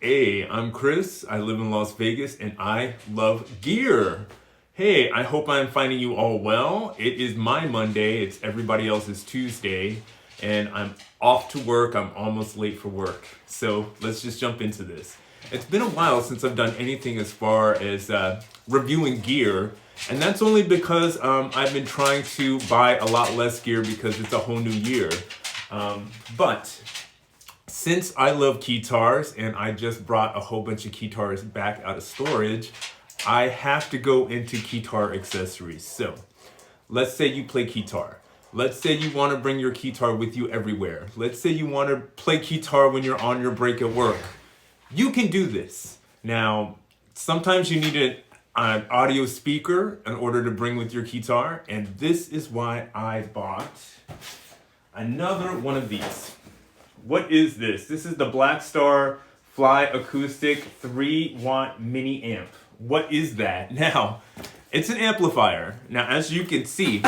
Hey, I'm Chris. I live in Las Vegas and I love gear. Hey, I hope I'm finding you all well. It is my Monday, it's everybody else's Tuesday, and I'm off to work. I'm almost late for work. So let's just jump into this. It's been a while since I've done anything as far as reviewing gear, and that's only because I've been trying to buy a lot less gear because it's a whole new year. But since I love Keytars and I just brought a whole bunch of Keytars back out of storage, I have to go into Keytar accessories. So let's say you play Keytar. Let's say you want to bring your Keytar with you everywhere. Let's say you want to play Keytar when you're on your break at work. You can do this. Now, sometimes you need an audio speaker in order to bring with your Keytar, and this is why I bought another one of these. What is this? This is the Blackstar Fly Acoustic 3-watt mini amp. What is that? Now, it's an amplifier. Now, as you can see,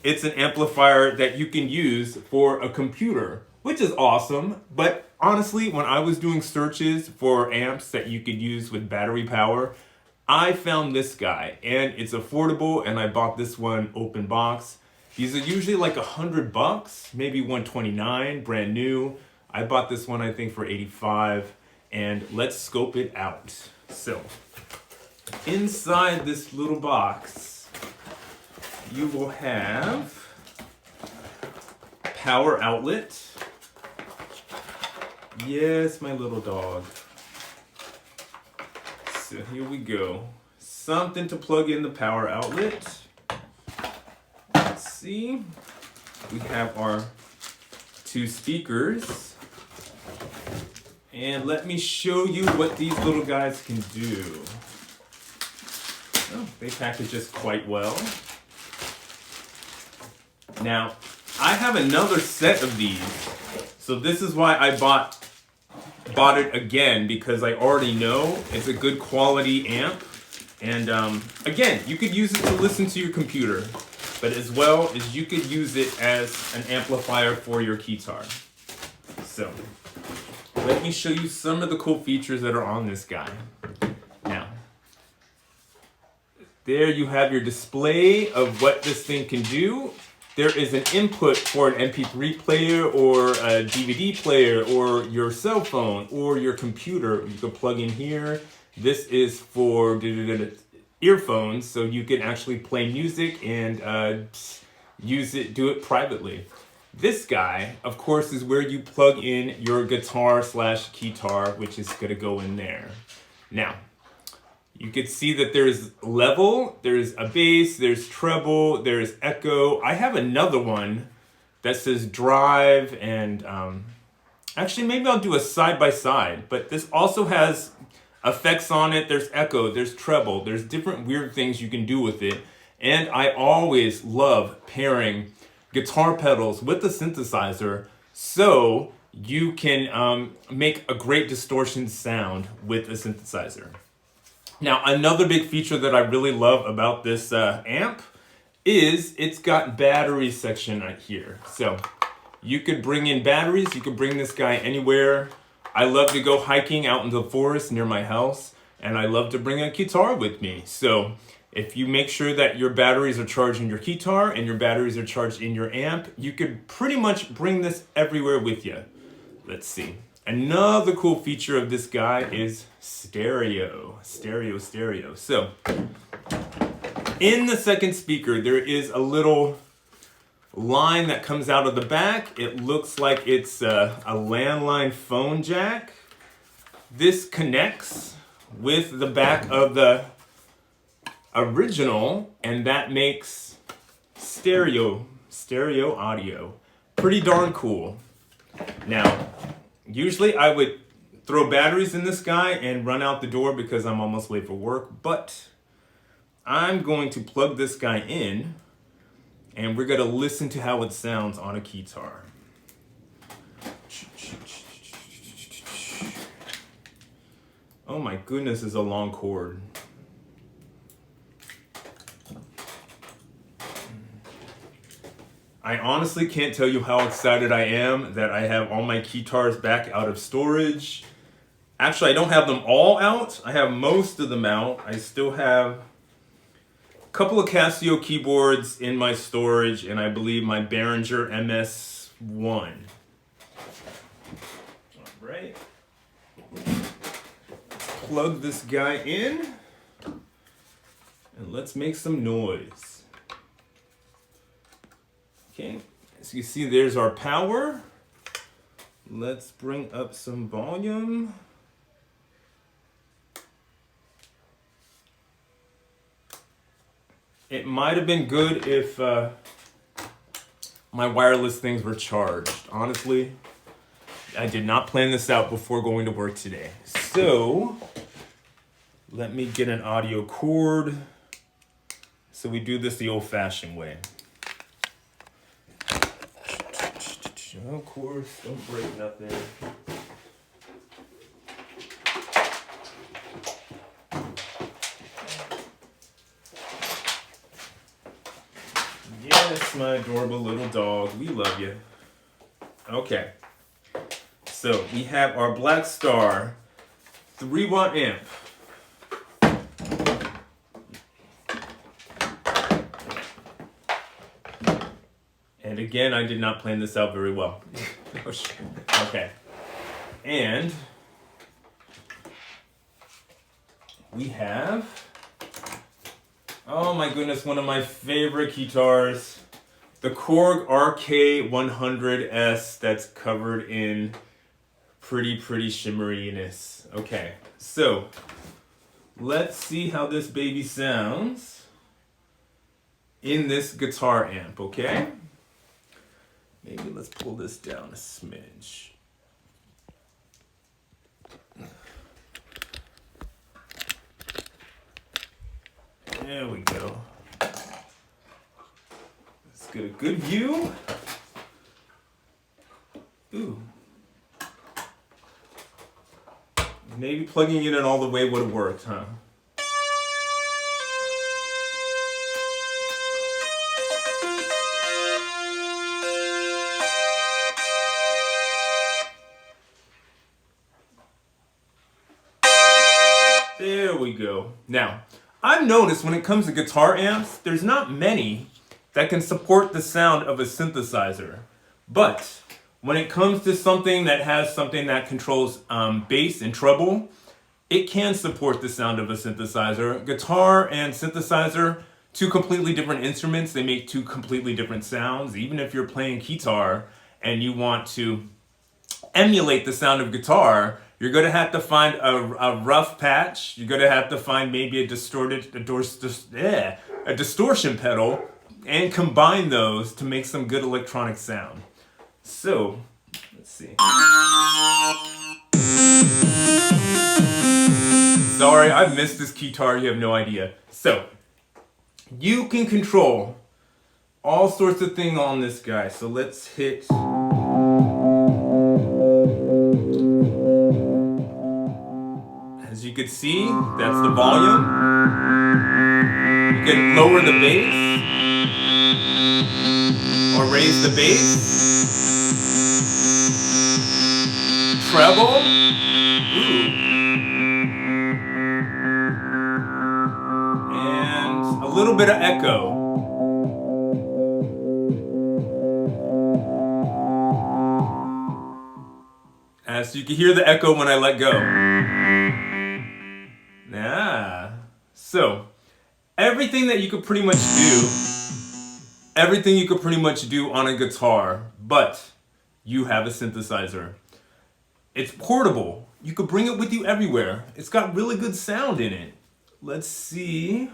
it's an amplifier that you can use for a computer, which is awesome. But honestly, when I was doing searches for amps that you could use with battery power, I found this guy, and it's affordable, and I bought this one open box. These are usually like $100, maybe $129, brand new. I bought this one, I think, for $85, and let's scope it out. So, inside this little box, you will have power outlet. Yes, my little dog. So here we go. Something to plug in the power outlet. Let's see. We have our two speakers. And let me show you what these little guys can do. Oh, they package us quite well. Now, I have another set of these. So this is why I bought it again, because I already know it's a good quality amp. And again, you could use it to listen to your computer, but as well as you could use it as an amplifier for your Keytar. So, let me show you some of the cool features that are on this guy. Now, there you have your display of what this thing can do. There is an input for an MP3 player or a DVD player or your cell phone or your computer. You can plug in here. This is for earphones, so you can actually play music and do it privately. This guy, of course, is where you plug in your guitar/Keytar, which is going to go in there. Now, you can see that there's level, there's a bass, there's treble, there's echo. I have another one that says drive, and actually maybe I'll do a side-by-side, but this also has effects on it. There's echo, there's treble, there's different weird things you can do with it. And I always love pairing guitar pedals with the synthesizer so you can make a great distortion sound with a synthesizer. Now, another big feature that I really love about this amp is it's got battery section right here. So you could bring in batteries, you could bring this guy anywhere. I love to go hiking out in the forest near my house, and I love to bring a Keytar with me. So if you make sure that your batteries are charged in your Keytar and your batteries are charged in your amp, you could pretty much bring this everywhere with you. Let's see. Another cool feature of this guy is stereo. So, in the second speaker, there is a little line that comes out of the back. It looks like it's a landline phone jack. This connects with the back of the original, and that makes stereo audio. Pretty darn cool. Now, usually I would throw batteries in this guy and run out the door because I'm almost late for work, but I'm going to plug this guy in and we're going to listen to how it sounds on a Keytar. Oh my goodness, it's a long cord. I honestly can't tell you how excited I am that I have all my Keytars back out of storage. Actually, I don't have them all out. I have most of them out. I still have a couple of Casio keyboards in my storage, and I believe my Behringer MS1. All right. Plug this guy in, and let's make some noise. Okay, as you see, there's our power. Let's bring up some volume. It might have been good if my wireless things were charged. Honestly, I did not plan this out before going to work today. So, let me get an audio cord. So we do this the old-fashioned way. Of course, don't break nothing. Yes, my adorable little dog. We love you. Okay. So we have our Blackstar 3-watt amp. And again, I did not plan this out very well. Okay. And we have, oh my goodness, one of my favorite Keytars, the Korg RK100S that's covered in pretty shimmeriness. Okay, so let's see how this baby sounds in this guitar amp, okay? Maybe let's pull this down a smidge. There we go. Let's get a good view. Ooh. Maybe plugging it in all the way would have worked, huh? There we go. Now, I've noticed when it comes to guitar amps, there's not many that can support the sound of a synthesizer. But when it comes to something that has something that controls bass and treble, it can support the sound of a synthesizer. Guitar and synthesizer, two completely different instruments. They make two completely different sounds. Even if you're playing Keytar and you want to emulate the sound of guitar, you're going to have to find a rough patch. You're going to have to find maybe a distortion pedal and combine those to make some good electronic sound. So, let's see. Sorry, I've missed this Keytar, you have no idea. So, you can control all sorts of things on this guy. So let's hit... As you can see, that's the volume. You can lower the bass or raise the bass. Treble. Ooh. And a little bit of echo. As you can hear the echo when I let go. Yeah. So, everything you could pretty much do on a guitar, but you have a synthesizer. It's portable. You could bring it with you everywhere. It's got really good sound in it. Let's see.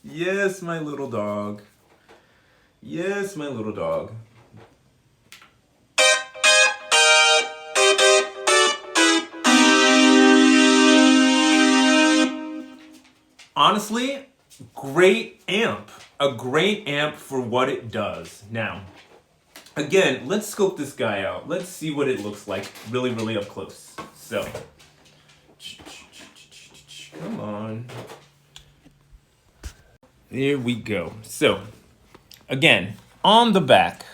Yes, my little dog. Yes, my little dog. Honestly, great amp. A great amp for what it does. Now, again, let's scope this guy out. Let's see what it looks like really, really up close. So, come on. There we go. So, again, on the back,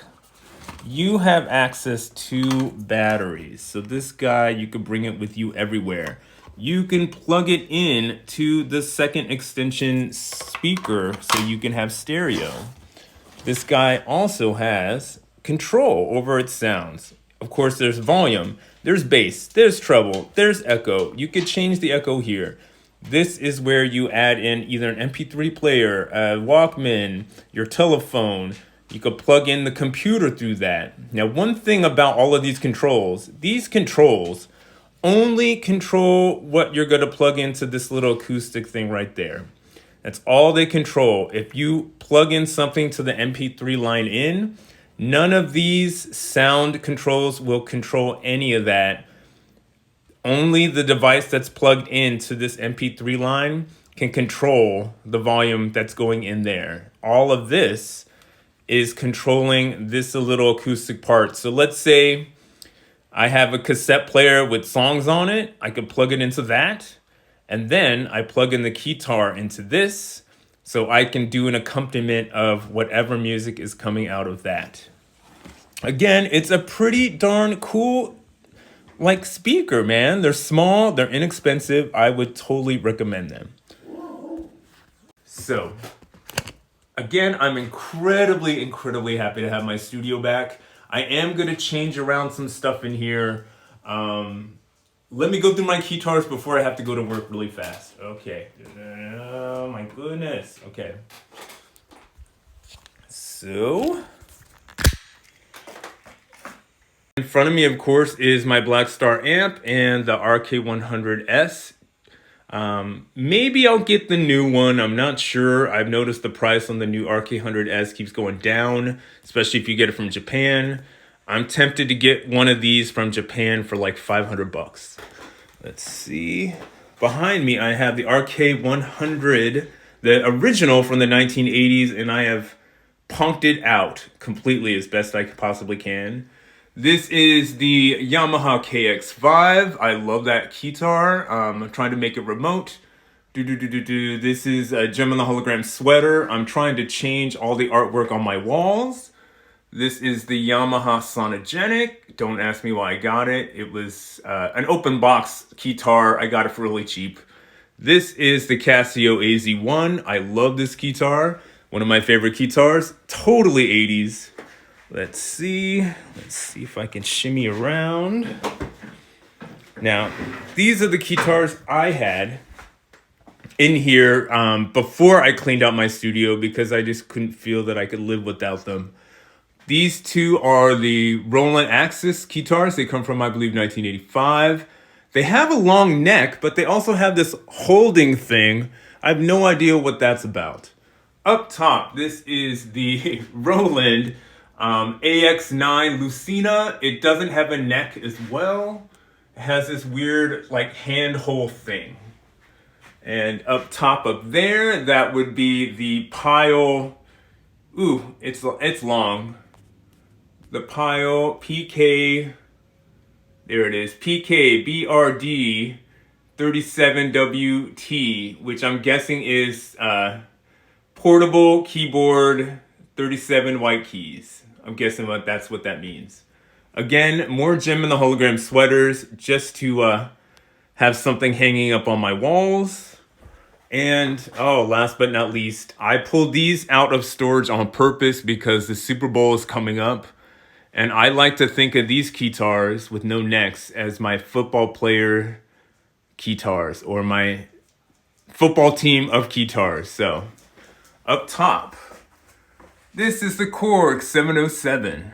you have access to batteries. So this guy, you can bring it with you everywhere. You can plug it in to the second extension speaker so you can have stereo. This guy also has control over its sounds. Of course, there's volume, there's bass, there's treble, there's echo. You could change the echo here. This is where you add in either an MP3 player, a Walkman, your telephone. You could plug in the computer through that. Now, one thing about all of these controls only control what you're going to plug into this little acoustic thing right there. That's all they control. If you plug in something to the MP3 line in, none of these sound controls will control any of that. Only the device that's plugged into this MP3 line can control the volume that's going in there. All of this is controlling this little acoustic part. So let's say I have a cassette player with songs on it. I could plug it into that. And then I plug in the Keytar into this. So I can do an accompaniment of whatever music is coming out of that. Again, it's a pretty darn cool speaker, man. They're small, they're inexpensive. I would totally recommend them. So, again, I'm incredibly, incredibly happy to have my studio back. I am going to change around some stuff in here. Let me go through my Keytars before I have to go to work really fast. Okay. Oh my goodness. Okay. So, in front of me, of course, is my Blackstar amp and the RK100S. Maybe I'll get the new one. I'm not sure. I've noticed the price on the new RK100S keeps going down, especially if you get it from Japan. I'm tempted to get one of these from Japan for like $500. Let's see. Behind me, I have the RK100, the original from the 1980s, and I have punked it out completely as best I possibly can. This is the Yamaha KX5. I love that Keytar. I'm trying to make it remote. This is a Gem and the Hologram sweater. I'm trying to change all the artwork on my walls. This is the Yamaha Sonogenic. Don't ask me why I got it. It was an open box Keytar. I got it for really cheap. This is the Casio AZ1. I love this Keytar. One of my favorite Keytars. Totally 80s. Let's see if I can shimmy around. Now, these are the Keytars I had in here before I cleaned out my studio because I just couldn't feel that I could live without them. These two are the Roland Axis Keytars. They come from, I believe, 1985. They have a long neck, but they also have this holding thing. I have no idea what that's about. Up top, this is the Roland AX9 Lucina. It doesn't have a neck as well. It has this weird hand hole thing. And up top up there, that would be the Pile. Ooh, it's long. The Pile PK. There it is. PK BRD 37WT, which I'm guessing is portable keyboard 37 white keys. I'm guessing that's what that means. Again, more Gem and the Hologram sweaters just to have something hanging up on my walls. And last but not least, I pulled these out of storage on purpose because the Super Bowl is coming up. And I like to think of these Keytars with no necks as my football player Keytars, or my football team of Keytars. So, up top, this is the Korg 707.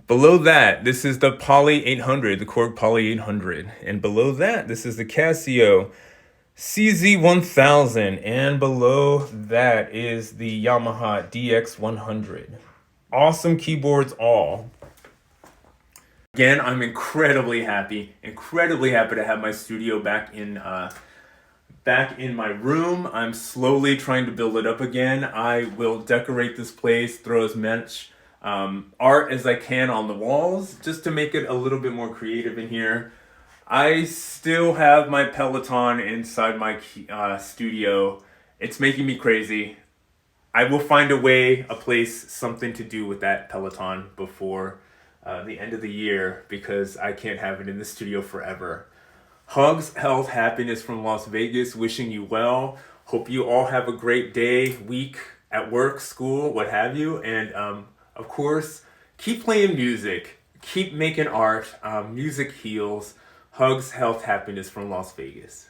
Below that, this is the Poly 800, the Korg Poly 800. And below that, this is the Casio CZ1000, and below that is the Yamaha DX100. Awesome keyboards all. Again, I'm incredibly happy to have my studio back in my room. I'm slowly trying to build it up again. I will decorate this place, throw as much art as I can on the walls, just to make it a little bit more creative in here. I still have my Peloton inside my studio. It's making me crazy. I will find a way, a place, something to do with that Peloton before the end of the year, because I can't have it in the studio forever. Hugs, health, happiness from Las Vegas. Wishing you well. Hope you all have a great day, week, at work, school, what have you. And of course, keep playing music. Keep making art. Music heals. Hugs, health, happiness from Las Vegas.